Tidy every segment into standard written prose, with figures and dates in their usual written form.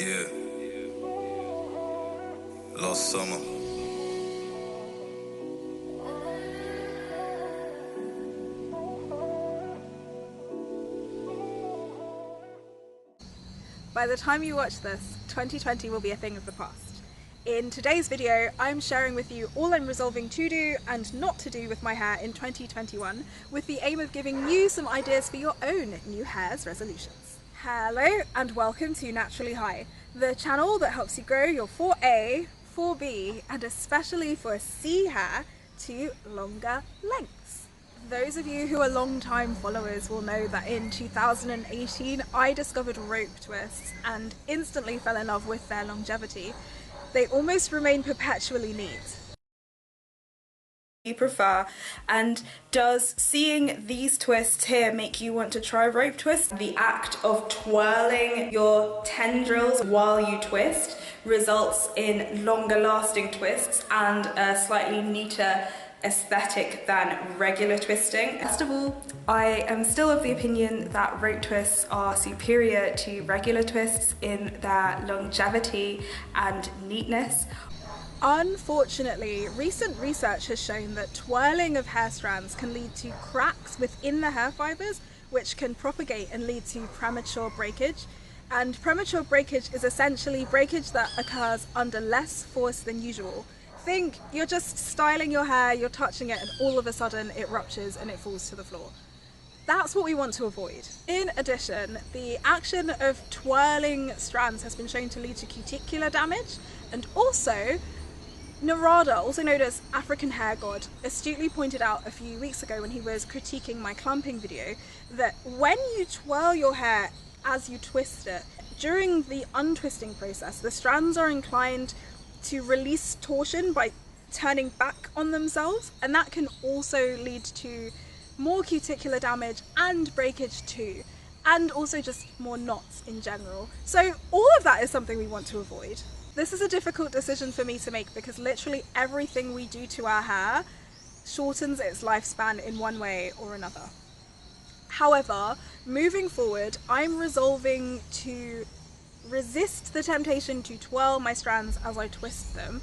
Yeah, last summer. By the time you watch this, 2020 will be a thing of the past. In today's video, I'm sharing with you all I'm resolving to do and not to do with my hair in 2021, with the aim of giving you some ideas for your own new hair's resolutions. Hello and welcome to Naturally High, the channel that helps you grow your 4A, 4B and especially for C hair to longer lengths. Those of you who are long-time followers will know that in 2018 I discovered rope twists and instantly fell in love with their longevity. They almost remain perpetually neat. You prefer, and does seeing these twists here make you want to try rope twist? The act of twirling your tendrils while you twist results in longer lasting twists and a slightly neater aesthetic than regular twisting. First of all, I am still of the opinion that rope twists are superior to regular twists in their longevity and neatness. Unfortunately, recent research has shown that twirling of hair strands can lead to cracks within the hair fibres, which can propagate and lead to premature breakage. And premature breakage is essentially breakage that occurs under less force than usual. Think you're just styling your hair, you're touching it, and all of a sudden it ruptures and it falls to the floor. That's what we want to avoid. In addition, the action of twirling strands has been shown to lead to cuticular damage, and also Narada, also known as AKA AfrikanHairGod, astutely pointed out a few weeks ago when he was critiquing my clumping video that when you twirl your hair as you twist it, during the untwisting process, the strands are inclined to release torsion by turning back on themselves, and that can also lead to more cuticular damage and breakage too, and also just more knots in general. So all of that is something we want to avoid. This is a difficult decision for me to make because literally everything we do to our hair shortens its lifespan in one way or another. However, moving forward, I'm resolving to resist the temptation to twirl my strands as I twist them.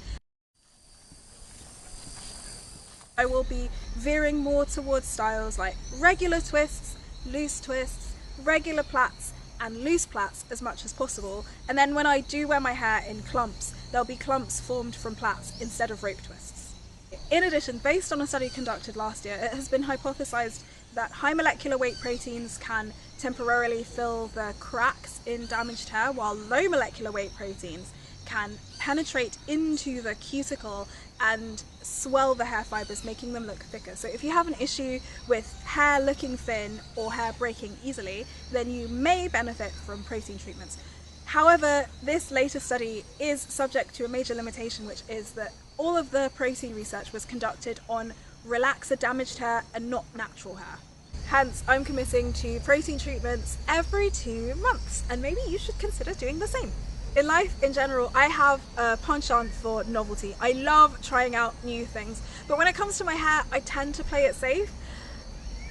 I will be veering more towards styles like regular twists, loose twists, regular plaits and loose plaits as much as possible, and then when I do wear my hair in clumps, there'll be clumps formed from plaits instead of rope twists. In addition, based on a study conducted last year, it has been hypothesized that high molecular weight proteins can temporarily fill the cracks in damaged hair, while low molecular weight proteins can penetrate into the cuticle and swell the hair fibres, making them look thicker. So if you have an issue with hair looking thin or hair breaking easily, then you may benefit from protein treatments. However, this latest study is subject to a major limitation, which is that all of the protein research was conducted on relaxer damaged hair and not natural hair. Hence, I'm committing to protein treatments every 2 months, and maybe you should consider doing the same. In life in general, I have a penchant for novelty. I love trying out new things, but when it comes to my hair, I tend to play it safe.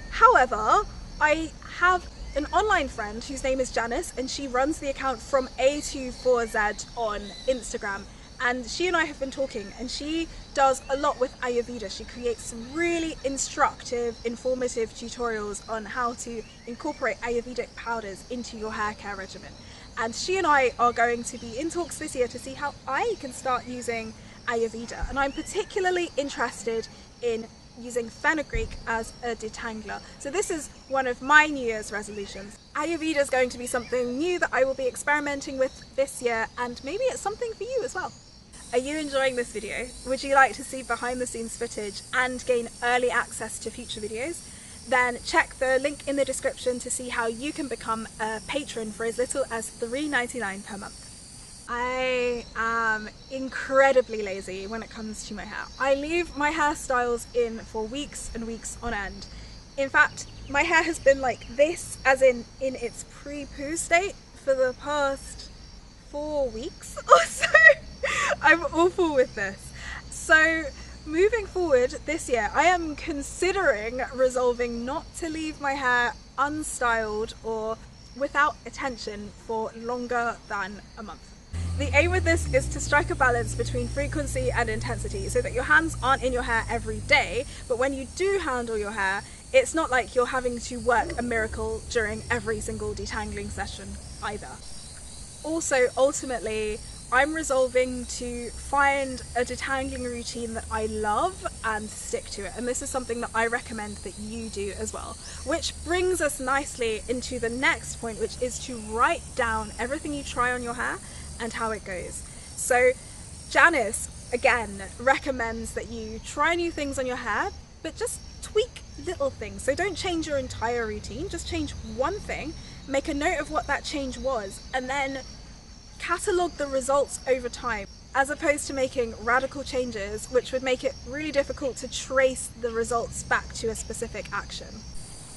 However, I have an online friend whose name is Janice, and she runs the account from A24Z on Instagram. And she and I have been talking, and she does a lot with Ayurveda. She creates some really instructive, informative tutorials on how to incorporate Ayurvedic powders into your hair care regimen. And she and I are going to be in talks this year to see how I can start using Ayurveda. And I'm particularly interested in using fenugreek as a detangler. So this is one of my New Year's resolutions. Ayurveda is going to be something new that I will be experimenting with this year, and maybe it's something for you as well. Are you enjoying this video? Would you like to see behind the scenes footage and gain early access to future videos? Then check the link in the description to see how you can become a patron for as little as $3.99 per month. I am incredibly lazy when it comes to my hair. I leave my hairstyles in for weeks and weeks on end. In fact, my hair has been like this, as in its pre-poo state, for the past 4 weeks or so. I'm awful with this. So moving forward this year, I am considering resolving not to leave my hair unstyled or without attention for longer than a month. The aim with this is to strike a balance between frequency and intensity so that your hands aren't in your hair every day, but when you do handle your hair, it's not like you're having to work a miracle during every single detangling session either. Also, ultimately, I'm resolving to find a detangling routine that I love and stick to it, and this is something that I recommend that you do as well. Which brings us nicely into the next point, which is to write down everything you try on your hair and how it goes. So Janice, again, recommends that you try new things on your hair, but just tweak little things. So don't change your entire routine, just change one thing, make a note of what that change was, and then catalogue the results over time, as opposed to making radical changes which would make it really difficult to trace the results back to a specific action.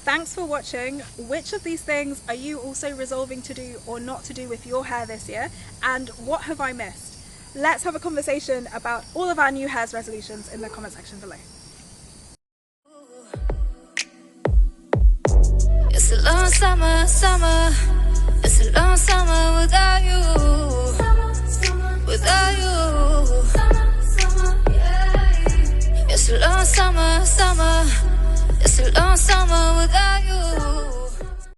Thanks for watching. Which of these things are you also resolving to do or not to do with your hair this year, and what have I missed? Let's have a conversation about all of our new hairs resolutions in the comment section below. It's a long summer, it's a long summer without you, without you. It's a long summer, it's a long summer without you.